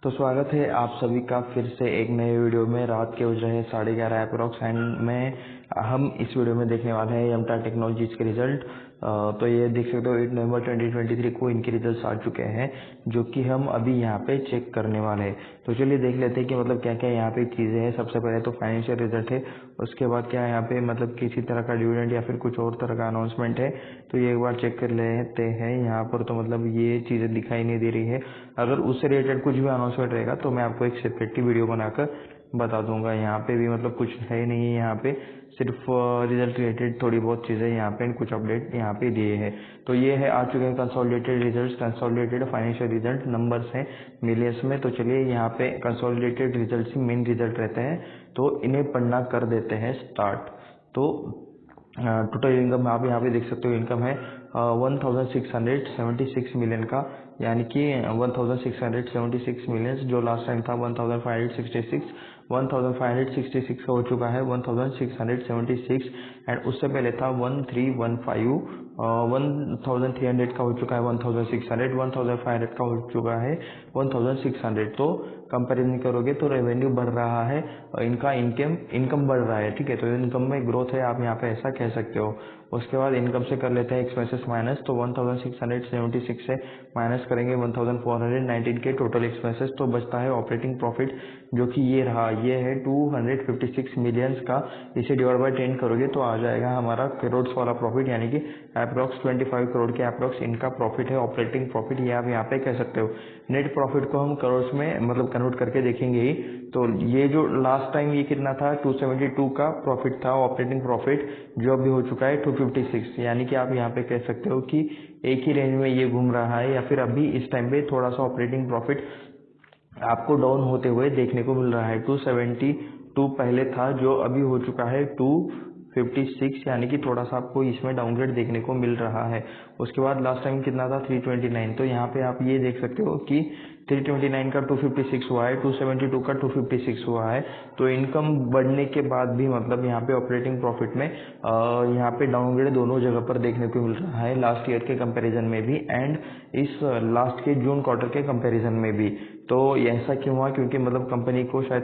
तो स्वागत है आप सभी का फिर से एक नए वीडियो में। रात के बज रहे हैं 11:30 अप्रोक्स एंड में हम इस वीडियो में देखने वाले हैं यमटा टेक्नोलॉजीज के रिजल्ट। तो ये देख सकते हो 8 नवंबर 2023 को इनके रिजल्ट्स आ चुके हैं, जो कि हम अभी यहाँ पे चेक करने वाले हैं। तो चलिए देख लेते हैं कि मतलब क्या क्या यहाँ पे चीज़ें हैं। सबसे पहले तो फाइनेंशियल रिजल्ट है, उसके बाद क्या यहाँ पे मतलब किसी तरह का डिविडेंड या फिर कुछ और तरह का अनाउंसमेंट है। तो ये एक बार चेक कर लेते हैं यहाँ पर। तो मतलब ये चीज़ें दिखाई नहीं दे रही है। अगर उससे रिलेटेड कुछ भी अनाउंसमेंट रहेगा तो मैं आपको एक सेपरेट वीडियो बनाकर बता दूंगा। यहाँ पे भी मतलब कुछ है नहीं है, यहाँ पे सिर्फ रिजल्ट रिलेटेड थोड़ी बहुत चीज़ें यहाँ पे कुछ अपडेट यहाँ पे दिए हैं। तो ये है आ चुके हैं consolidated results, consolidated financial result numbers हैं मिलियंस में। तो चलिए यहाँ पे कंसोलिडेटेड रिजल्ट ही मेन रिजल्ट रहते हैं, तो इन्हें पढ़ना कर देते हैं स्टार्ट। तो टोटल इनकम आप यहाँ पे देख सकते हो, इनकम है 1676 मिलियन का, यानी कि 1676 मिलियन, जो लास्ट टाइम था 1566 का हो चुका है 1676, एंड उससे पहले था 1315, 1300 का हो चुका है 1600, 1500 का हो चुका है 1600। तो कंपेरिजन करोगे तो रेवेन्यू बढ़ रहा है, इनका इनकम बढ़ रहा है, ठीक है। तो इनकम में ग्रोथ है, आप यहाँ पे ऐसा कह सकते हो। उसके बाद इनकम से कर लेते हैं एक्सपेंसेस माइनस। तो 1676 से माइनस करेंगे 1419 के टोटल एक्सपेंसेस, तो बचता है ऑपरेटिंग प्रॉफिट, जो कि ये रहा, ये है 256 मिलियंस का। इसे डिवाइड बाय 10 करोगे तो आ जाएगा हमारा करोड़ वाला प्रॉफिट, यानी कि अप्रॉक्स 25 करोड़ के अप्रॉक्स इनका प्रॉफिट है, ऑपरेटिंग प्रॉफिट, ये आप यहाँ पे कह सकते हो। नेट प्रॉफिट को हम करोड़ में मतलब कन्वर्ट करके देखेंगे ही। तो ये जो लास्ट टाइम ये कितना था, 272 का प्रॉफिट था ऑपरेटिंग प्रॉफिट, जो अभी हो चुका है 256, यानी कि आप यहाँ पे कह सकते हो कि एक ही रेंज में ये घूम रहा है, या फिर अभी इस टाइम पे थोड़ा सा ऑपरेटिंग प्रॉफिट आपको डाउन होते हुए देखने को मिल रहा है। 272 पहले था, जो अभी हो चुका है 256, यानी कि थोड़ा सा आपको इसमें डाउनग्रेड देखने को मिल रहा है। उसके बाद लास्ट टाइम कितना था, 329। तो यहाँ पे आप ये देख सकते हो कि 329 का 256 हुआ है, 272 का 256 हुआ है। तो इनकम बढ़ने के बाद भी मतलब यहाँ पे ऑपरेटिंग प्रॉफिट में यहाँ पे डाउनग्रेड दोनों जगह पर देखने को मिल रहा है, लास्ट ईयर के कंपैरिजन में भी एंड इस लास्ट के जून क्वार्टर के कंपैरिजन में भी। तो ऐसा क्यों हुआ, क्योंकि मतलब कंपनी को शायद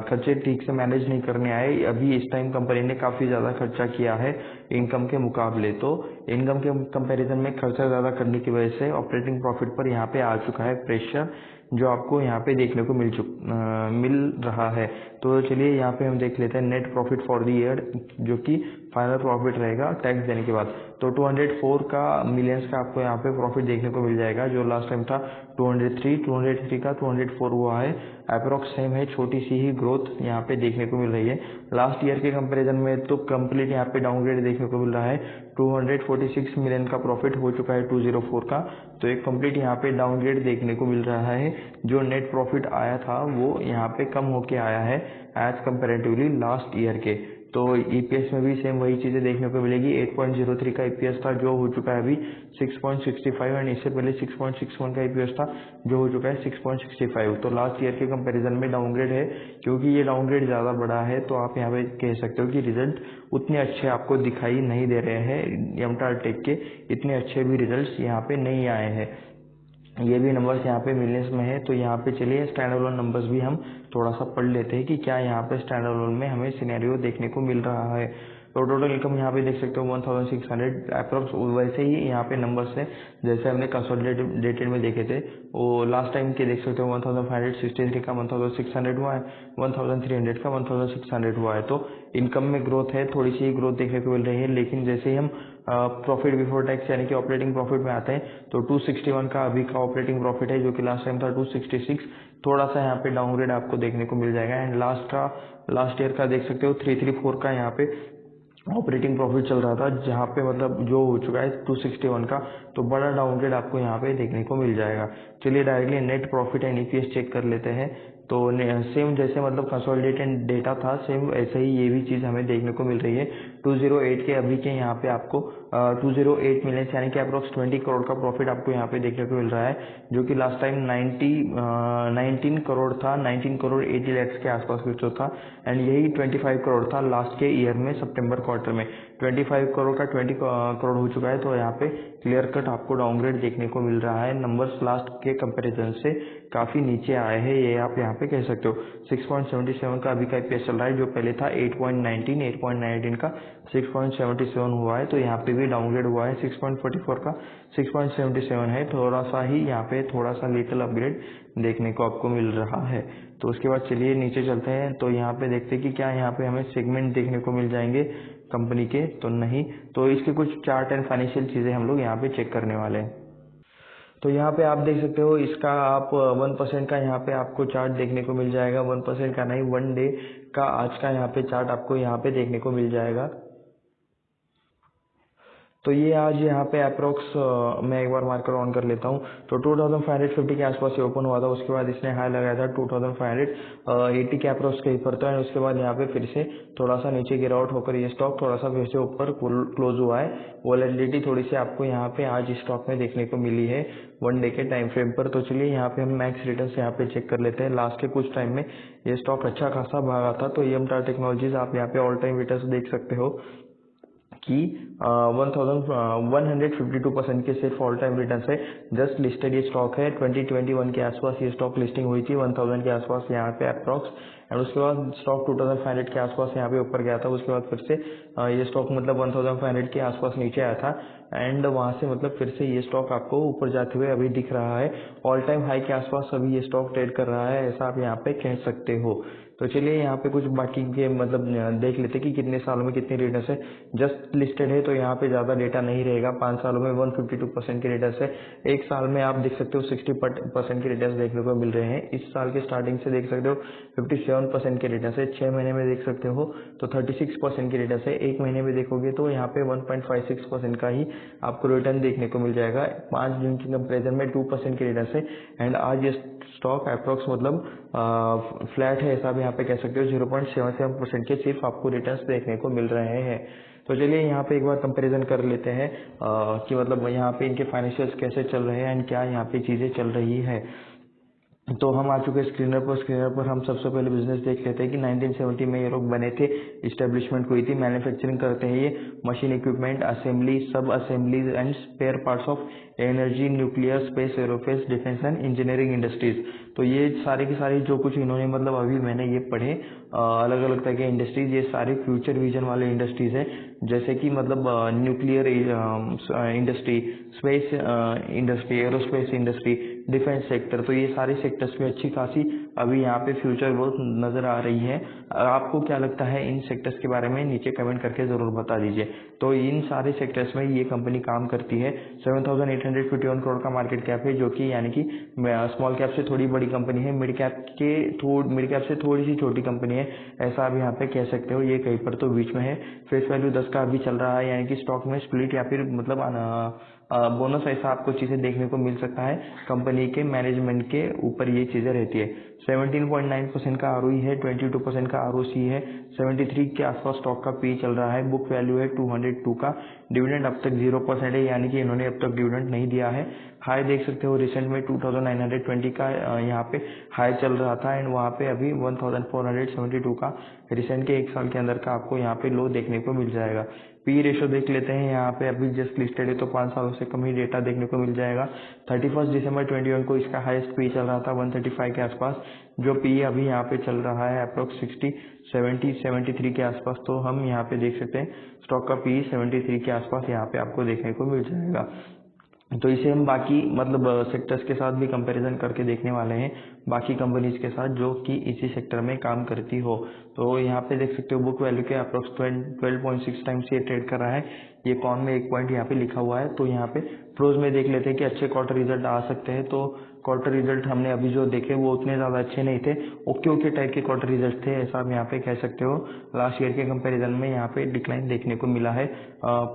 खर्चे ठीक से मैनेज नहीं करने आए। अभी इस टाइम कंपनी ने काफ़ी ज़्यादा खर्चा किया है इनकम के मुकाबले, तो इनकम के कंपैरिजन में खर्चा ज़्यादा करने की वजह से ऑपरेटिंग प्रॉफिट पर यहाँ पे आ चुका है प्रेशर, जो आपको यहाँ पे देखने को मिल रहा है। तो चलिए यहाँ पे हम देख लेते हैं net profit for the year, जो कि फाइनल प्रॉफिट रहेगा टैक्स देने के बाद। तो 204 का मिलियंस का आपको यहाँ पे प्रॉफिट देखने को मिल जाएगा, जो लास्ट टाइम था 203 का 204 हुआ है, अप्रोक्स सेम है, छोटी सी ही ग्रोथ यहाँ पे देखने को मिल रही है। लास्ट ईयर के कंपैरिजन में तो कंप्लीट यहाँ पे डाउनग्रेड देखने को मिल रहा है। 246 मिलियन का प्रॉफिट हो चुका है 204 का, तो एक कंप्लीट यहाँ पे डाउनग्रेड देखने को मिल रहा है। जो नेट प्रॉफिट आया था वो यहाँ पे कम होके आया है एज कंपेरेटिवली लास्ट ईयर के। तो ईपीएस में भी सेम वही चीज़ें देखने को मिलेगी। 8.03 का ईपीएस था, जो हो चुका है अभी 6.65, एंड इससे पहले 6.61 का ईपीएस था, जो हो चुका है 6.65। तो लास्ट ईयर के कंपैरिजन में डाउनग्रेड है, क्योंकि ये डाउनग्रेड ज़्यादा बड़ा है। तो आप यहाँ पे कह सकते हो कि रिजल्ट उतने अच्छे आपको दिखाई नहीं दे रहे हैं, यमटा टेक के इतने अच्छे भी रिजल्ट यहाँ पे नहीं आए हैं। ये भी नंबर्स यहाँ पे मिलियंस में है। तो यहाँ पे चलिए स्टैंड अलोन नंबर्स भी हम थोड़ा सा पढ़ लेते हैं कि क्या यहाँ पे स्टैंड अलोन में हमें सिनेरियो देखने को मिल रहा है। तो टोटल इनकम यहाँ पे देख सकते हो 1600 अप्रॉक्स, वैसे ही यहाँ पे नंबर्स है जैसे हमने कंसोलिडेटेड में देखे थे। वो लास्ट टाइम के देख सकते हो 1563 का 1600 हुआ है, 1300 का 1600 हुआ है। तो इनकम में ग्रोथ है, थोड़ी सी ग्रोथ देखने को मिल रही है। लेकिन जैसे ही हम प्रॉफिट बिफोर टैक्स यानी कि ऑपरेटिंग प्रॉफिट में आते हैं, तो 261 का अभी का ऑपरेटिंग प्रॉफिट है, जो कि लास्ट टाइम था 266। थोड़ा सा यहाँ पे डाउनग्रेड आपको देखने को मिल जाएगा। एंड लास्ट ईयर का देख सकते हो 334 का यहाँ पे ऑपरेटिंग प्रॉफिट चल रहा था, जहाँ पे मतलब जो हो चुका है 261 का। तो बड़ा डाउनग्रेड आपको यहाँ पे देखने को मिल जाएगा। चलिए directly net profit and EPS check कर लेते हैं। तो सेम जैसे मतलब कंसोलिडेटेड डेटा था, सेम ऐसे ही ये भी चीज़ हमें देखने को मिल रही है। 208 के अभी के यहाँ पे आपको 208 मिलियन, यानी कि अप्रोक्स 20 करोड़ का प्रॉफिट आपको यहाँ पे देखने को मिल रहा है, जो कि लास्ट टाइम 19 करोड़ था, 19 करोड़ 80 लैक्स के आसपास कुछ तो था। एंड यही 25 करोड़ था लास्ट के ईयर में सितंबर क्वार्टर में। 25 करोड़ का 20 करोड़ हो चुका है। तो यहाँ पे क्लियर कट आपको डाउनग्रेड देखने को मिल रहा है। नंबर्स लास्ट के कंपैरिजन से काफ़ी नीचे आए हैं, ये आप यहाँ पे कह सकते हो। 6.77 का अभी का ईपीएस चल रहा है, जो पहले था 8.19 का 6.77 हुआ है। तो यहाँ पे भी डाउनग्रेड हुआ है। 6.44 का 6.77 है, थोड़ा सा ही यहाँ पे थोड़ा सा लिटिल अपग्रेड देखने को आपको मिल रहा है। तो उसके बाद चलिए नीचे चलते हैं। तो यहाँ पे देखते हैं कि क्या यहाँ पे हमें सेगमेंट देखने को मिल जाएंगे कंपनी के, तो नहीं। तो इसके कुछ चार्ट एंड फाइनेंशियल चीज़ें हम लोग यहाँ पे चेक करने वाले हैं। तो यहाँ पे आप देख सकते हो, इसका आप 1% का यहाँ पे आपको चार्ट देखने को मिल जाएगा। 1% का नहीं, 1 डे का आज का यहाँ पे चार्ट आपको यहाँ पे देखने को मिल जाएगा। तो ये आज यहाँ पे अप्रोक्स मैं एक बार मार्कर ऑन कर लेता हूँ। तो 2550 के आसपास ये ओपन हुआ था, उसके बाद इसने हाई लगाया था 2580 के अप्रोक्स कहीं पर था। उसके बाद यहाँ पे फिर से थोड़ा सा नीचे गिरा आउट होकर ये स्टॉक थोड़ा सा फिर से ऊपर क्लोज हुआ है। वोलेटिलिटी थोड़ी सी आपको यहाँ पे आज स्टॉक में देखने को मिली है 1 डे के टाइम फ्रेम पर। तो चलिए यहाँ पे हम मैक्स रिटर्न यहाँ पे चेक कर लेते हैं। लास्ट के कुछ टाइम में ये स्टॉक अच्छा खासा भागा था। तो EMTAR टेक्नोलॉजीज आप यहाँ पे ऑल टाइम रिटर्न देख सकते हो कि 152% के सिर्फ ऑल टाइम रिटर्न है। जस्ट लिस्टेड ये स्टॉक है, 2021 के आसपास ये स्टॉक लिस्टिंग हुई थी 1000 के आसपास यहाँ पे अप्रॉक्स। एंड उसके बाद स्टॉक 2500 के आसपास यहाँ पे ऊपर गया था। उसके बाद फिर से ये स्टॉक मतलब 1500 के आसपास नीचे आया था। एंड वहाँ से मतलब फिर से ये स्टॉक आपको ऊपर जाते हुए अभी दिख रहा है। ऑल टाइम हाई के आसपास अभी ये स्टॉक ट्रेड कर रहा है, ऐसा आप यहाँ पे कह सकते हो। तो चलिए यहाँ पे कुछ बाकी के मतलब देख लेते कि कितने सालों में कितनी रिटर्न्स है। जस्ट लिस्टेड है तो यहाँ पे ज़्यादा डेटा नहीं रहेगा। 5 सालों में 152% की रिटर्न्स है। एक साल में आप देख सकते हो 60% की रिटर्न्स देखने को मिल रहे हैं। इस साल के स्टार्टिंग से देख सकते हो 57% की रिटर्न्स है। 6 महीने में देख सकते हो तो 36% की रिटर्न्स है। एक महीने में देखोगे तो यहाँ पे 1.56% का ही आपको रिटर्न देखने को मिल जाएगा। 5 दिन की कंपेरिजन में 2% की रिटर्न्स है। एंड आज ये स्टॉक अप्रोक्स मतलब फ्लैट है, ऐसा भी यहाँ पे कह सकते हो। 0.77% के सिर्फ आपको रिटर्न्स देखने को मिल रहे हैं। तो चलिए यहाँ पे एक बार कंपैरिजन कर लेते हैं कि मतलब यहाँ पे इनके फाइनेंशियल्स कैसे चल रहे हैं एंड क्या यहाँ पे चीज़ें चल रही है। तो हम आ चुके हैं स्क्रीनर पर हम सबसे पहले बिजनेस देख लेते हैं कि 1970 में ये लोग बने थे, इस्टेब्लिशमेंट हुई थी। मैन्युफैक्चरिंग करते हैं ये machine equipment, assembly, sub assemblies and spare parts of energy, nuclear, space, aerospace, defence and engineering industries. तो ये सारे की सारी जो कुछ इन्होंने मतलब अभी मैंने ये पढ़े अलग अलग तरह के इंडस्ट्रीज, ये सारे फ्यूचर विजन वाले इंडस्ट्रीज हैं। जैसे कि मतलब nuclear industry, space industry, aerospace industry, defence sector. तो ये सारे सेक्टर्स में अच्छी खासी अभी यहाँ पे फ्यूचर ग्रोथ नज़र आ रही है। आपको क्या लगता है इन सेक्टर्स के बारे में नीचे कमेंट करके ज़रूर बता दीजिए। तो इन सारे सेक्टर्स में ये कंपनी काम करती है। 7,851 करोड़ का मार्केट कैप है, जो कि यानी कि स्मॉल कैप से थोड़ी बड़ी कंपनी है, मिड कैप से थोड़ी सी छोटी कंपनी है, ऐसा आप यहाँ पे कह सकते हो। ये कहीं पर तो बीच में है। फेस वैल्यू 10 का अभी चल रहा है, यानी कि स्टॉक में स्प्लिट या फिर मतलब बोनस ऐसा आपको चीज़ें देखने को मिल सकता है। कंपनी के मैनेजमेंट के ऊपर ये चीज़ें रहती है। 17.9% का ROE है, 22% का ROC है, 73 के आसपास स्टॉक का पी चल रहा है, बुक वैल्यू है 202 का। डिविडेंड अब तक 0% है, यानी कि इन्होंने अब तक डिविडेंड नहीं दिया है। हाई देख सकते हो रिसेंट में 2920 का यहाँ पे हाई चल रहा था। एंड वहाँ पे अभी 1472 का रिसेंट के एक साल के अंदर का आपको यहाँ पे लो देखने को मिल जाएगा। पी रेशो देख लेते हैं, यहाँ पे अभी जस्ट लिस्टेड है तो 5 सालों से कम ही डेटा देखने को मिल जाएगा। 31 दिसंबर 21 को इसका हाईएस्ट पी चल रहा था 135 के आसपास, जो पी अभी यहाँ पे चल रहा है अप्रोक्स 73 के आसपास। तो हम यहाँ पे देख सकते हैं स्टॉक का पी 73 के आसपास यहाँ पे आपको देखने को मिल जाएगा। तो इसे हम बाकी मतलब सेक्टर्स के साथ भी कंपैरिजन करके देखने वाले हैं, बाकी कंपनीज के साथ जो कि इसी सेक्टर में काम करती हो। तो यहाँ पे देख सकते हो बुक वैल्यू के अप्रोक्स 12.6 टाइम्स ये ट्रेड कर रहा है। ये कॉन में एक पॉइंट यहाँ पे लिखा हुआ है। तो यहाँ पे प्रोज में देख लेते हैं कि अच्छे क्वार्टर रिजल्ट आ सकते हैं। तो क्वार्टर रिजल्ट हमने अभी जो देखे वो उतने ज़्यादा अच्छे नहीं थे, ओके टाइप के क्वार्टर रिजल्ट थे, ऐसा आप यहाँ पे कह सकते हो। लास्ट ईयर के कंपैरिजन में यहाँ पे डिक्लाइन देखने को मिला है।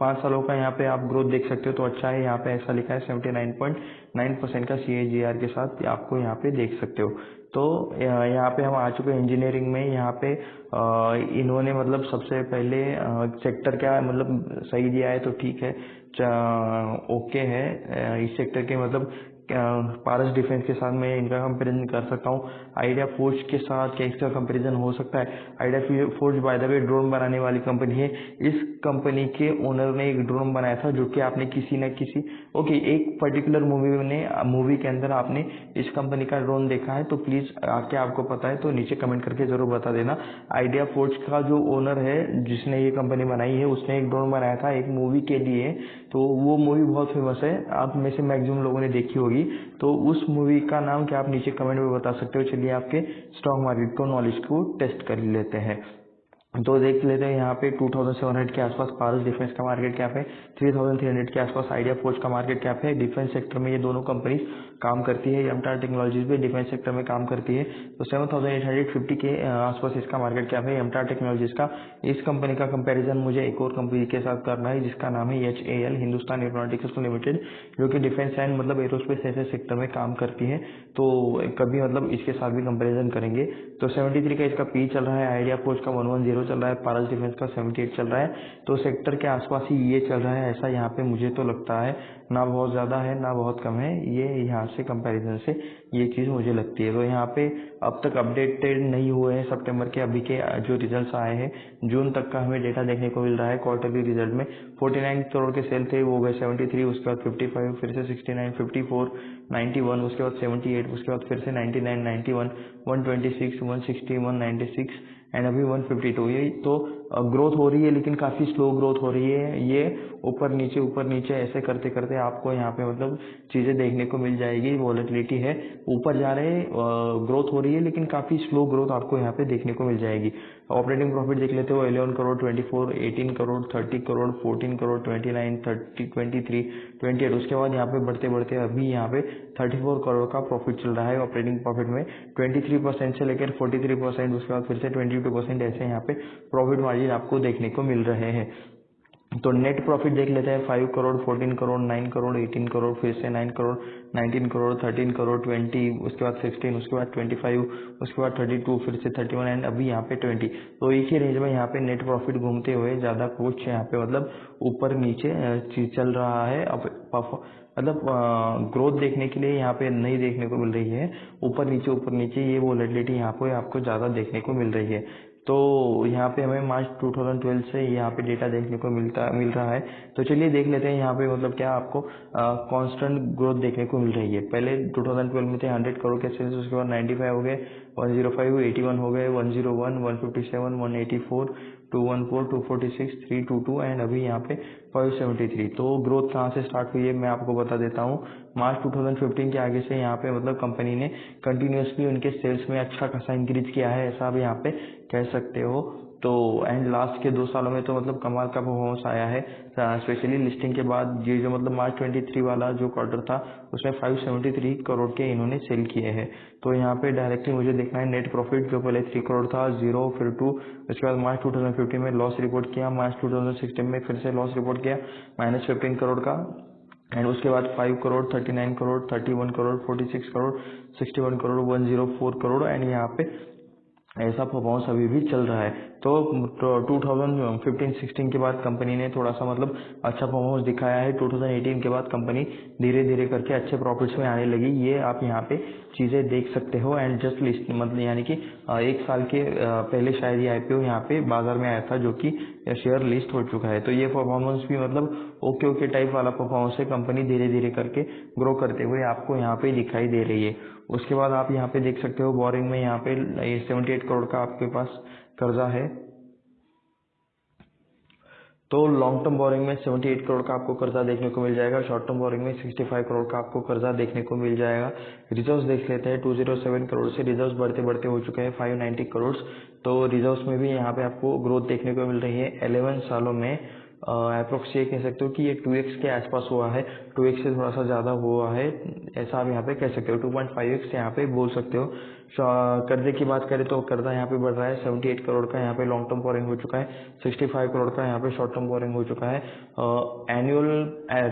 5 सालों का यहाँ पे आप ग्रोथ देख सकते हो, तो अच्छा है। यहाँ पे ऐसा लिखा है 79.9% का CAGR के साथ आपको यहाँ पे देख सकते हो। तो यहाँ पे हम आ चुके हैं इंजीनियरिंग में। यहाँ पे इन्होंने मतलब सबसे पहले सेक्टर क्या मतलब सही दिया है, तो ठीक है, ओके है। इस सेक्टर के मतलब पारस डिफेंस के साथ मैं इनका कंपैरिजन कर सकता हूँ। आइडिया फोर्ज के साथ क्या इसका कंपैरिजन हो सकता है? Idea forge by the way drone बनाने वाली कंपनी है। इस कंपनी के ओनर ने एक ड्रोन बनाया था जो कि आपने किसी न किसी एक पर्टिकुलर मूवी के अंदर आपने इस कंपनी का ड्रोन देखा है, तो प्लीज़ क्या आपको पता है तो नीचे कमेंट करके ज़रूर बता देना। आइडिया फोर्ज का जो ओनर है जिसने ये कंपनी बनाई है, उसने एक ड्रोन बनाया था एक मूवी के लिए, तो वो मूवी बहुत फेमस है, आप में से मैक्सिमम लोगों ने देखी होगी। तो उस मूवी का नाम क्या आप नीचे कमेंट में बता सकते हो? चलिए आपके स्टॉक मार्केट को नॉलेज को टेस्ट कर लेते हैं। तो देख लेते हैं यहाँ पे 2700 के आसपास पारस डिफेंस का मार्केट कैप है, 3300 के आसपास आइडिया फोर्ज का मार्केट कैप है। डिफेंस सेक्टर में ये दोनों कंपनी काम करती है। एमटार टेक्नोलॉजीज भी डिफेंस सेक्टर में काम करती है। तो 7850 के आसपास इसका मार्केट कैप है एमटार टेक्नोलॉजीज का। इस कंपनी का कंपैरिजन मुझे एक और कंपनी के साथ करना है जिसका नाम है HAL, हिंदुस्तान एरोनॉटिक्स लिमिटेड, जो कि डिफेंस एंड एरोस्पेस ऐसे सेक्टर में काम करती है। तो कभी इसके साथ भी कंपैरिजन करेंगे। तो 73 का इसका पी चल रहा है, आइडिया फोर्ज का 110 चल रहा है, पारस डिफेंस का 78 चल रहा है। तो सेक्टर के आसपास ही ये चल रहा है, ऐसा यहाँ पे मुझे तो लगता है। ना बहुत ज़्यादा है ना बहुत कम है, ये यहाँ से कंपैरिजन से ये चीज़ मुझे लगती है। तो यहाँ पे अब तक अपडेटेड नहीं हुए हैं सितंबर के अभी के जो रिजल्ट्स आए हैं, जून तक का हमें डेटा देखने को मिल रहा है। क्वार्टरली रिजल्ट में 49 करोड़ के सेल थे, वो गए 73, उसके बाद 55, फिर से 69, 54, 91, उसके बाद 78, उसके बाद फिर से 99, 91, 126, 160, 196 एंड अभी 152। ये तो ग्रोथ हो रही है लेकिन काफ़ी स्लो ग्रोथ हो रही है। ये ऊपर नीचे ऐसे करते करते आपको यहाँ पे चीज़ें देखने को मिल जाएगी। वॉलेटिलिटी है, ऊपर जा रहे हैं, ग्रोथ हो रही है लेकिन काफ़ी स्लो ग्रोथ आपको यहाँ पे देखने को मिल जाएगी। ऑपरेटिंग प्रॉफिट देख लेते हो, 11 करोड़, 24, 18 करोड़, 30 करोड़, 14 करोड़, 29, 30, 23, 28। उसके बाद यहाँ पे बढ़ते बढ़ते अभी यहाँ पे 34 करोड़ का प्रॉफिट चल रहा है ऑपरेटिंग प्रॉफिट में। 23% से लेकर 43%, उसके बाद फिर से 22% ऐसे यहाँ पे प्रॉफिट मार्जिन आपको देखने को मिल रहे हैं। तो नेट प्रॉफिट देख लेते हैं, 5 करोड़, 14 करोड़, 9 करोड़, 18 करोड़, फिर से 9 करोड़, 19 करोड़, 13 करोड़, 20, उसके बाद 16, उसके बाद 25, उसके बाद 32, फिर से 31 एंड अभी यहाँ पे 20। तो एक ही रेंज में यहाँ पे नेट प्रॉफिट घूमते हुए ज़्यादा कुछ यहाँ पे ऊपर नीचे चल रहा है। अब ग्रोथ देखने के लिए यहाँ पे नहीं देखने को मिल रही है, ऊपर नीचे ये वोलेटिलिटी यहाँ पे आपको ज़्यादा देखने को मिल रही है। तो यहाँ पे हमें मार्च 2012 से यहाँ पे डेटा देखने को मिल रहा है। तो चलिए देख लेते हैं यहाँ पे क्या आपको कांस्टेंट ग्रोथ देखने को मिल रही है। पहले 2012 में थे 100 करोड़ के सेल्स, उसके बाद 95 हो गए, 105, 81 हो गए, 101, 157, 184, 214, 246, 322 एंड अभी यहाँ पे 573। तो ग्रोथ कहाँ से स्टार्ट हुई है मैं आपको बता देता हूँ। मार्च 2015 के आगे से यहाँ पे कंपनी ने कंटिन्यूसली उनके सेल्स में अच्छा खासा इंक्रीज किया है, ऐसा आप यहाँ पे कह सकते हो। तो एंड लास्ट के 2 सालों में तो कमाल का परफॉर्मेंस आया है, स्पेशली लिस्टिंग के बाद। ये जो मार्च 23 वाला जो क्वार्टर था उसमें 573 करोड़ के इन्होंने सेल किए हैं। तो यहाँ पे डायरेक्टली मुझे देखना है नेट प्रॉफिट, जो पहले 3 करोड़ था, 0, फिर 2, उसके बाद मार्च 2015 में लॉस रिपोर्ट किया, मार्च 2016 में फिर से लॉस रिपोर्ट किया -15 करोड़ का, एंड उसके बाद 5 करोड़, 39 करोड़, 31 करोड़, 46 करोड़, 61 करोड़, 104 करोड़ एंड यहाँ पे ऐसा परफॉर्मेंस अभी भी चल रहा है। तो 2015-16 के बाद कंपनी ने थोड़ा सा अच्छा परफॉर्मेंस दिखाया है। 2018 के बाद कंपनी धीरे धीरे करके अच्छे प्रॉफिट्स में आने लगी, ये आप यहाँ पे चीज़ें देख सकते हो। एंड जस्ट लिस्ट यानी कि 1 साल के पहले शायद ये IPO यहाँ पे बाजार में आया था, जो कि शेयर लिस्ट हो चुका है। तो ये परफॉर्मेंस भी ओके टाइप वाला परफॉर्मेंस है। कंपनी धीरे धीरे करके ग्रो करते हुए आपको यहाँ पे दिखाई दे रही है। उसके बाद आप यहाँ पे देख सकते हो बोरिंग में यहाँ पे 78 करोड़ का आपके पास कर्जा है। तो लॉन्ग टर्म बोरिंग में 78 करोड़ का आपको कर्जा देखने को मिल जाएगा, शॉर्ट टर्म बोरिंग में 65 करोड़ का आपको कर्जा देखने को मिल जाएगा। रिजर्व्स देख लेते हैं, 207 करोड़ से रिजर्व्स बढ़ते बढ़ते हो चुके हैं 590 करोड़। तो रिजर्व्स में भी यहाँ पे आपको ग्रोथ देखने को मिल रही है। 11 सालों में अप्रोक्स ये कह सकते हो कि ये 2x के आसपास हुआ है, 2x से थोड़ा सा ज़्यादा हुआ है, ऐसा आप यहाँ पे कह सकते हो। 2.5x यहाँ पे बोल सकते हो। कर्जे की बात करें तो कर्जा यहाँ पे बढ़ रहा है, 78 करोड़ का यहाँ पे लॉन्ग टर्म बोरिंग हो चुका है, 65 करोड़ का यहाँ पे शॉर्ट टर्म बोरिंग हो चुका है। एनुअल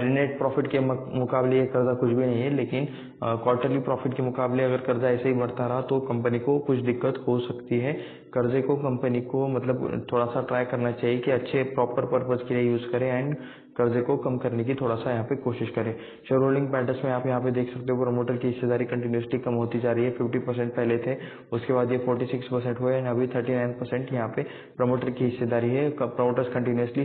नेट प्रॉफिट के मुकाबले ये कर्जा कुछ भी नहीं है, लेकिन क्वार्टरली प्रॉफिट के मुकाबले अगर कर्जा ऐसे ही बढ़ता रहा तो कंपनी को कुछ दिक्कत हो सकती है। कर्जे को कंपनी को थोड़ा सा ट्राई करना चाहिए कि अच्छे प्रॉपर पर्पज के लिए यूज़ करें एंड कर्जे को कम करने की थोड़ा सा यहाँ पे कोशिश करें। शेयर होल्डिंग पैटर्न्स में आप यहाँ पे देख सकते हो प्रमोटर की हिस्सेदारी कंटिन्यूसली कम होती जा रही है। 50% पहले थे, उसके बाद ये 46% हुए एंड अभी 39% यहाँ पे प्रमोटर की हिस्सेदारी है। प्रमोटर्स कंटिन्यूसली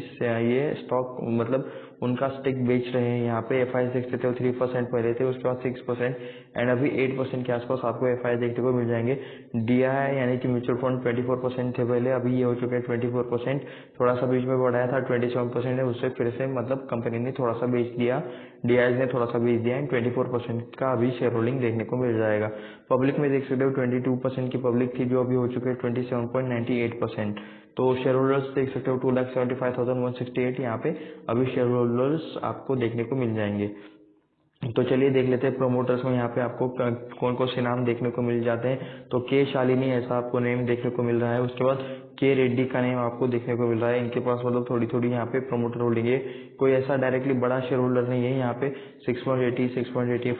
ये स्टॉक मतलब उनका स्टेक बेच रहे हैं। यहाँ पे एफ आई देखते थे 3% पहले थे, उसके बाद 6% एंड अभी 8% के आसपास आपको एफ आई देखने को मिल जाएंगे। डी आई यानी कि म्यूचुअल फंड 24% थे पहले, अभी ये हो चुके हैं 24%। थोड़ा सा बीच में बढ़ाया था 27% है, उससे फिर से मतलब कंपनी ने थोड़ा सा बेच दिया, डी आई ने थोड़ा सा बेच दिया एंड 24% का अभी शेयर होल्डिंग देखने को मिल जाएगा। पब्लिक में देख सकते हो 22% की पब्लिक थी, जो अभी हो चुके हैं 27.98%। तो शेयर होल्डर्स देख सकते हो 2,75,168 यहाँ पे अभी शेयर होल्डर्स आपको देखने को मिल जाएंगे। तो चलिए देख लेते हैं प्रमोटर्स में यहाँ पे आपको कौन कौन से नाम देखने को मिल जाते हैं। तो के शालिनी ऐसा आपको नेम देखने को मिल रहा है, उसके बाद के रेड्डी का नेम आपको देखने को मिल रहा है। इनके पास मतलब थोड़ी थोड़ी यहाँ पे प्रमोटर होल्डिंग है, कोई ऐसा डायरेक्टली बड़ा शेयर होल्डर नहीं है। यहाँ पे 6.80, 6.80,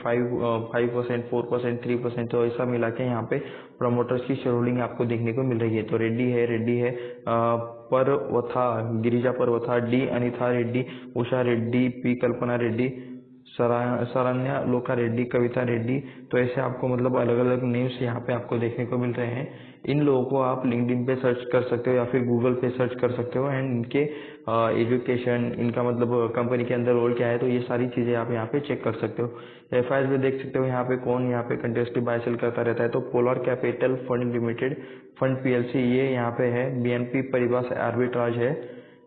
5%, 4%, 3%, तो ऐसा मिला के यहाँ पे प्रमोटर्स की शेयर होल्डिंग आपको देखने को मिल रही है। तो रेड्डी है परवथा, गिरिजा परवथा, डी अनिथा रेड्डी, उषा रेड्डी, पी कल्पना रेड्डी, शरण्या लोका रेड्डी, कविता रेड्डी, तो ऐसे आपको मतलब अलग अलग नेम्स यहाँ पे आपको देखने को मिल रहे हैं। इन लोगों को आप लिंक्डइन पे सर्च कर सकते हो या फिर गूगल पे सर्च कर सकते हो एंड इनके एजुकेशन, इनका मतलब कंपनी के अंदर रोल क्या है, तो ये सारी चीज़ें आप यहाँ पे चेक कर सकते हो। एफ आई में देख सकते हो यहाँ पे कौन यहाँ पे कंटिन्यूसली बाय सेल करता रहता है। तो polar capital fund limited fund PLC ये यहाँ पे है, बीएनपी परिवार आर्बिट्राज है,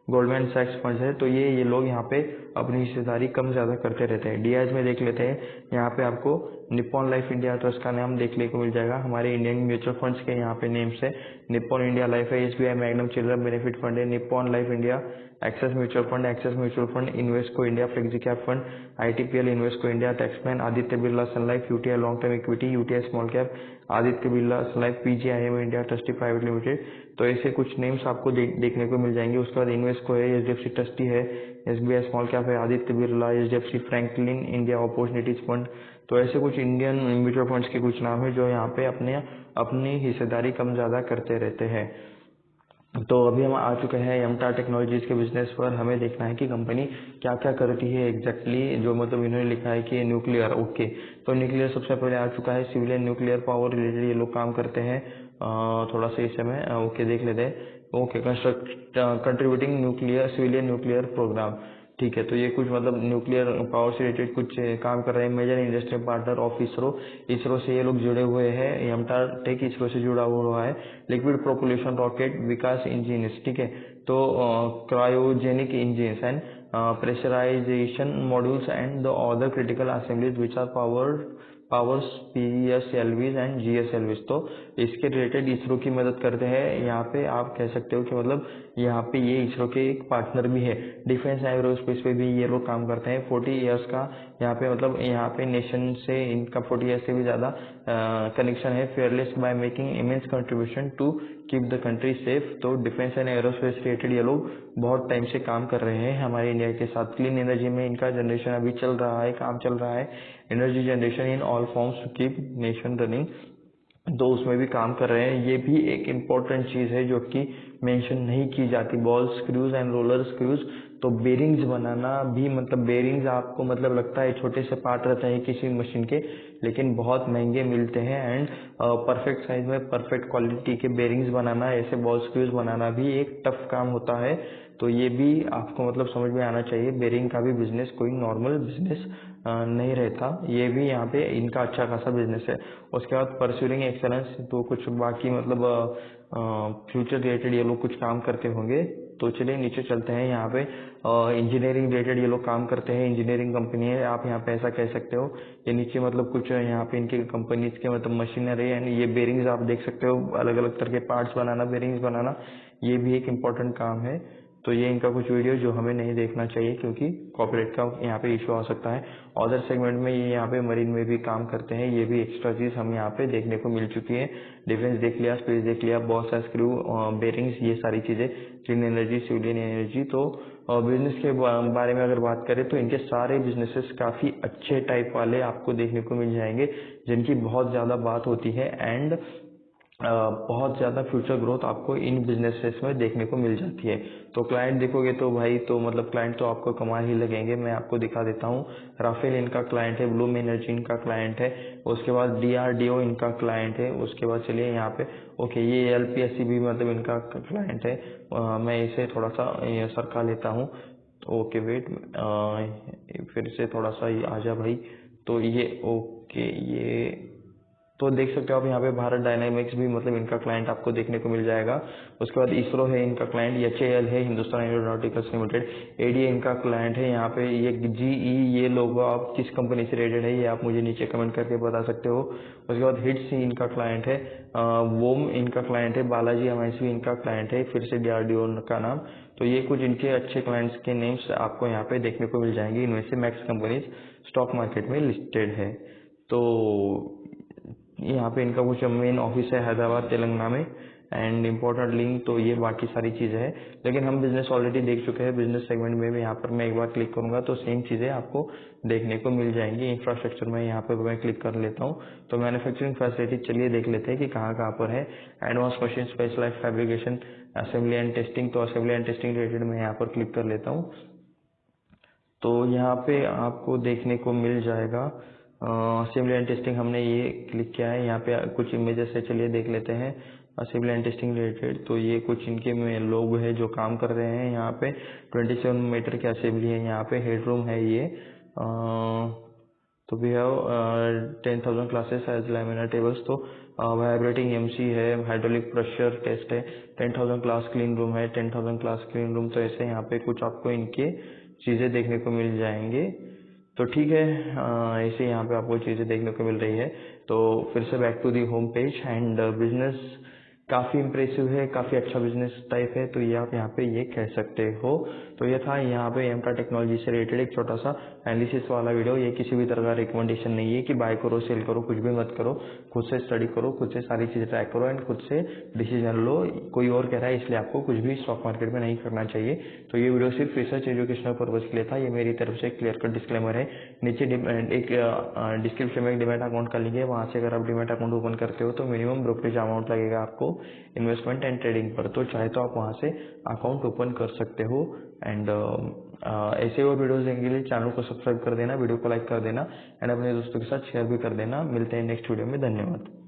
गोल्डमैन सैक्स फंड है। तो ये लोग यहाँ पे अपनी हिस्सेदारी कम ज़्यादा करते रहते हैं। डीआईज में देख लेते हैं, यहाँ पे आपको निप्पॉन लाइफ इंडिया ट्रस्ट का नाम देखने को मिल जाएगा। हमारे इंडियन म्यूचुअल फंड्स के यहाँ पे नेम्स है, निप्पॉन इंडिया लाइफ है, SBI Magnum children benefit fund है, Nippon life India, Axis mutual fund, Axis mutual fund, Invesco India, flexi cap fund, ITPL, Invesco India, taxman, Aditya Birla Sun Life, UTI long term equity, UTI small cap, Aditya Birla Sun Life, PGIM India trustee private limited. तो ऐसे कुछ names आपको देखने को मिल जाएंगे। उसके बाद Invesco है, एचडीएफसी ट्रस्टी है, एसबीआई स्मॉल कैप है, Aditya Birla, HDFC Franklin India opportunities fund. तो ऐसे कुछ इंडियन म्यूचुअल फंड्स के कुछ नाम है जो यहाँ पे अपनी हिस्सेदारी कम ज़्यादा करते रहते हैं। तो अभी हम आ चुके हैं यमटा टेक्नोलॉजीज के बिजनेस पर। हमें देखना है कि कंपनी क्या क्या करती है एग्जैक्टली, जो मतलब इन्होंने लिखा है कि न्यूक्लियर, ओके। तो न्यूक्लियर सबसे पहले आ चुका है, सिविलियन न्यूक्लियर पावर रिलेटेड ये लोग काम करते हैं। थोड़ा सा इस समय ओके देख लेते हैं। Okay, contributing nuclear civilian nuclear programme, ठीक है। तो ये कुछ मतलब न्यूक्लियर पावर से रिलेटेड कुछ काम कर रहे हैं। Major industrial partner of ISRO से ये लोग जुड़े हुए हैं। यमटा टेक इसरो से जुड़ा हुआ है। Liquid propulsion rocket Vikas engineers, ठीक है। तो cryogenic engines and pressurisation modules and the other critical assemblies which are powers PSLVs and GSLVs. तो इसके रिलेटेड इसरो की मदद करते हैं। यहाँ पे आप कह सकते हो कि मतलब यहाँ पे ये इसरो के एक पार्टनर भी है। डिफेंस एरोस्पेस पे भी ये लोग काम करते हैं। 40 इयर्स का यहाँ पे मतलब यहाँ पे नेशन से इनका 40 इयर्स से भी ज़्यादा कनेक्शन है। Fearless by making immense contribution to keep the country safe. तो डिफेंस एंड एरोस्पेस रिलेटेड ये लोग बहुत टाइम से काम कर रहे हैं हमारे इंडिया के साथ। क्लीन एनर्जी में इनका जनरेशन अभी चल रहा है, काम चल रहा है। Energy generation in all forms to keep nation running, तो उसमें भी काम कर रहे हैं। ये भी एक इम्पोर्टेंट चीज़ है जो कि मेंशन नहीं की जाती। Ball screws and roller screws, तो बेरिंग्स बनाना भी, मतलब बेरिंग्स आपको मतलब लगता है छोटे से पार्ट रहते हैं किसी मशीन के, लेकिन बहुत महंगे मिलते हैं एंड परफेक्ट साइज में परफेक्ट क्वालिटी के बेरिंग्स बनाना, ऐसे बॉल स्क्रूज बनाना भी एक टफ काम होता है। तो ये भी आपको मतलब समझ में आना चाहिए। बेरिंग का भी बिजनेस कोई नॉर्मल बिजनेस नहीं रहता, ये भी यहाँ पे इनका अच्छा खासा बिजनेस है। उसके बाद परस्यूइंग एक्सेलेंस, तो कुछ बाकी मतलब फ्यूचर रिलेटेड ये लोग कुछ काम करते होंगे। तो चलिए नीचे चलते हैं। यहाँ पे इंजीनियरिंग रिलेटेड ये लोग काम करते हैं, इंजीनियरिंग कंपनी है, आप यहाँ पे ऐसा कह सकते हो। ये नीचे मतलब कुछ यहाँ पे इनके कंपनीज के मतलब मशीनरी एंड ये बेरिंग्स आप देख सकते हो, अलग अलग तरह के पार्ट्स बनाना, बेरिंग्स बनाना, ये भी एक इम्पोर्टेंट काम है। तो ये इनका कुछ वीडियो जो हमें नहीं देखना चाहिए क्योंकि कॉपीराइट का यहाँ पे इशू आ सकता है। अदर सेगमेंट में ये यहाँ पे मरीन में भी काम करते हैं, ये भी एक्स्ट्रा चीज हम यहाँ पे देखने को मिल चुकी है। डिफेंस देख लिया, स्पेस देख लिया, बॉस स्क्रू, बेरिंग्स, ये सारी चीजें, क्लीन एनर्जी, सिविलियन एनर्जी। तो बिजनेस के बारे में अगर बात करें तो इनके सारे बिजनेसेस काफी अच्छे टाइप वाले आपको देखने को मिल जाएंगे, जिनकी बहुत ज्यादा बात होती है एंड बहुत ज़्यादा फ्यूचर ग्रोथ आपको इन बिजनेसेस में देखने को मिल जाती है। तो क्लाइंट देखोगे तो भाई तो मतलब क्लाइंट तो आपको कमाल ही लगेंगे। मैं आपको दिखा देता हूँ। राफेल इनका क्लाइंट है, ब्लूम एनर्जी इनका क्लाइंट है, उसके बाद DRDO इनका क्लाइंट है, उसके बाद चलिए यहाँ पे ओके ये LPSC भी मतलब इनका क्लाइंट है। मैं इसे थोड़ा सा सरका लेता हूँ। ओके वेट, फिर से थोड़ा सा ये आ जा भाई। तो ये ओके ये तो देख सकते हो आप यहाँ पे भारत डायनामिक्स भी मतलब इनका क्लाइंट आपको देखने को मिल जाएगा। उसके बाद इसरो है इनका क्लाइंट, HAL है हिंदुस्तान एरोनॉटिकल्स लिमिटेड, ADA इनका क्लाइंट है। यहाँ पे ये GE ये लोगो आप किस कंपनी से रेटेड है ये आप मुझे नीचे कमेंट करके बता सकते हो। उसके बाद हिट्स इनका क्लाइंट है, वोम इनका क्लाइंट है, बालाजी एमआईसी इनका क्लाइंट है, फिर से DRDO का नाम। तो ये कुछ इनके अच्छे क्लाइंट्स के नेम्स आपको यहाँ पे देखने को मिल जाएंगे। इनमें से मैक्स कंपनीज स्टॉक मार्केट में लिस्टेड है। तो यहाँ पे इनका कुछ मेन ऑफिस है हैदराबाद तेलंगाना में, एंड इम्पोर्टेंट लिंक तो ये बाकी सारी चीज़ें हैं। लेकिन हम बिजनेस ऑलरेडी देख चुके हैं, बिजनेस सेगमेंट में भी यहाँ पर मैं एक बार क्लिक करूँगा तो सेम चीज़ें आपको देखने को मिल जाएंगी। इंफ्रास्ट्रक्चर में यहाँ पर मैं क्लिक कर लेता हूँ तो मैन्युफैक्चरिंग फैसिलिटी चलिए देख लेते हैं कि कहाँ कहाँ पर है। Advance machine specialise fabrication assembly and testing, तो असेंबली एंड टेस्टिंग रिलेटेड मैं यहाँ पर क्लिक कर लेता हूँ। तो यहाँ पे आपको देखने को मिल जाएगा असेंबली एंड टेस्टिंग, हमने ये क्लिक किया है। यहाँ पे कुछ इमेजेस है, चलिए देख लेते हैं असेंबली एंड टेस्टिंग रिलेटेड। तो ये कुछ इनके में लोग हैं जो काम कर रहे हैं। यहाँ पे 27 मीटर की असेंबली है, यहाँ पे हेडरूम है ये। तो we have 10,000 classes as laminar tables, तो वाइब्रेटिंग MC है, हाइड्रोलिक प्रेशर टेस्ट है, 10,000 क्लास क्लीन रूम है, 10,000 क्लास क्लीन रूम। तो ऐसे यहाँ पे कुछ आपको इनके चीज़ें देखने को मिल जाएंगे। तो ठीक है, ऐसे यहाँ पे आपको चीज़ें देखने को मिल रही है। तो फिर से back to the home page, and business काफ़ी इम्प्रेसिव है, काफ़ी अच्छा बिजनेस टाइप है, तो ये आप यहाँ पे ये कह सकते हो। तो ये था यहाँ पे एमटा टेक्नोलॉजी से रिलेटेड एक छोटा सा एनालिसिस वाला वीडियो। ये किसी भी तरह का रिकमेंडेशन नहीं है कि बाय करो सेल करो, कुछ भी मत करो। खुद से स्टडी करो, खुद से सारी चीज़ें ट्रैक करो, एंड खुद से डिसीजन लो। कोई और कह रहा है इसलिए आपको कुछ भी स्टॉक मार्केट में नहीं करना चाहिए। तो ये वीडियो सिर्फ रिसर्च एजुकेशनल पर्पज के लिए था। ये मेरी तरफ से क्लियर कट डिस्क्लेमर है। नीचे एक डिस्क्रिप्शन में एक डिमेट अकाउंट का लिंक है, वहाँ से अगर आप डिमेट अकाउंट ओपन करते हो तो मिनिमम ब्रोकरेज अमाउंट लगेगा आपको इन्वेस्टमेंट एंड ट्रेडिंग पर। तो चाहे तो आप वहाँ से अकाउंट ओपन कर सकते हो। एंड ऐसे और वीडियोस देखने के लिए चैनल को सब्सक्राइब कर देना, वीडियो को लाइक कर देना, एंड अपने दोस्तों के साथ शेयर भी कर देना। मिलते हैं नेक्स्ट वीडियो में, धन्यवाद।